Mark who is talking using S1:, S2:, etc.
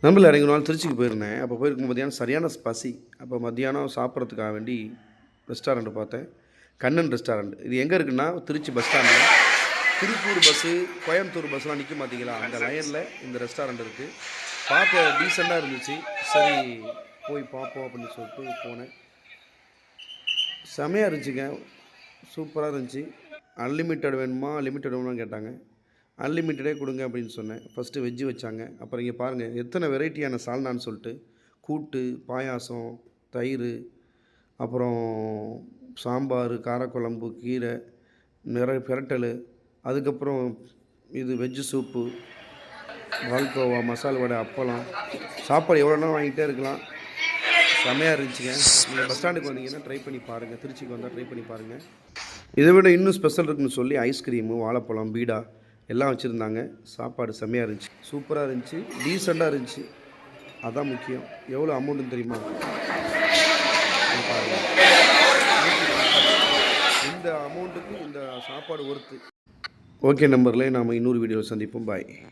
S1: நம்பல இறங்கி ஒரு நாள் திருச்சிக்கு போயிருந்தேன். அப்போ போயிருக்கும் மத்தியானம் சரியான பசி. அப்போ மத்தியானம் சாப்பிட்றதுக்காக வேண்டி ரெஸ்டாரண்ட் பார்த்தேன். கண்ணன் ரெஸ்டாரண்ட். இது எங்கே இருக்குன்னா, திருச்சி பஸ் ஸ்டாண்டில் திருப்பூர் பஸ்ஸு, கோயம்புத்தூர் பஸ்லாம் நிற்கும் பார்த்தீங்களா, அந்த லைனில் இந்த ரெஸ்டாரண்ட் இருக்குது. பார்க்க டீசெண்டாக இருந்துச்சு. சரி போய் பார்ப்போம் அப்படின்னு சொல்லிட்டு போனேன். செமையாக இருந்துச்சுங்க. சூப்பராக இருந்துச்சு. அன்லிமிட்டட் வேணுமா, லிமிட்டட் வேணுமான்னு கேட்டாங்க. அன்லிமிட்டடே கொடுங்க அப்படின்னு சொன்னேன். ஃபஸ்ட்டு வெஜ்ஜு வச்சாங்க. அப்புறம் இங்கே பாருங்கள் எத்தனை வெரைட்டியான சால்னான்னு சொல்லிட்டு, கூட்டு, பாயாசம், தயிர், அப்புறம் சாம்பார், காரக்குழம்பு, கீரை, நிறைய பிரட்டல், அதுக்கப்புறம் இது வெஜ்ஜு சூப்பு, பால்கோவா, மசால் வடை, அப்பளம். சாப்பாடு எவ்வளோ நேரம் வாங்கிட்டே இருக்கலாம். செம்மையாக இருந்துச்சுங்க. நீங்கள் பஸ் ஸ்டாண்டுக்கு வந்தீங்கன்னா ட்ரை பண்ணி பாருங்கள். திருச்சிக்கு வந்தால் ட்ரை பண்ணி பாருங்கள். இதை விட இன்னும் ஸ்பெஷல் இருக்குன்னு சொல்லி ஐஸ்கிரீமு, வாழைப்பழம், பீடா எல்லாம் வச்சுருந்தாங்க. சாப்பாடு செம்மையாக இருந்துச்சு, சூப்பராக இருந்துச்சு, டீசெண்டாக இருந்துச்சு. அதான் முக்கியம். எவ்வளோ அமௌண்ட்டுன்னு தெரியுமா? இந்த அமௌண்ட்டுக்கு இந்த சாப்பாடு ஒர்த்து. ஓகே நம்பரில் நாம் இன்னொரு வீடியோவில் சந்திப்போம். பாய்.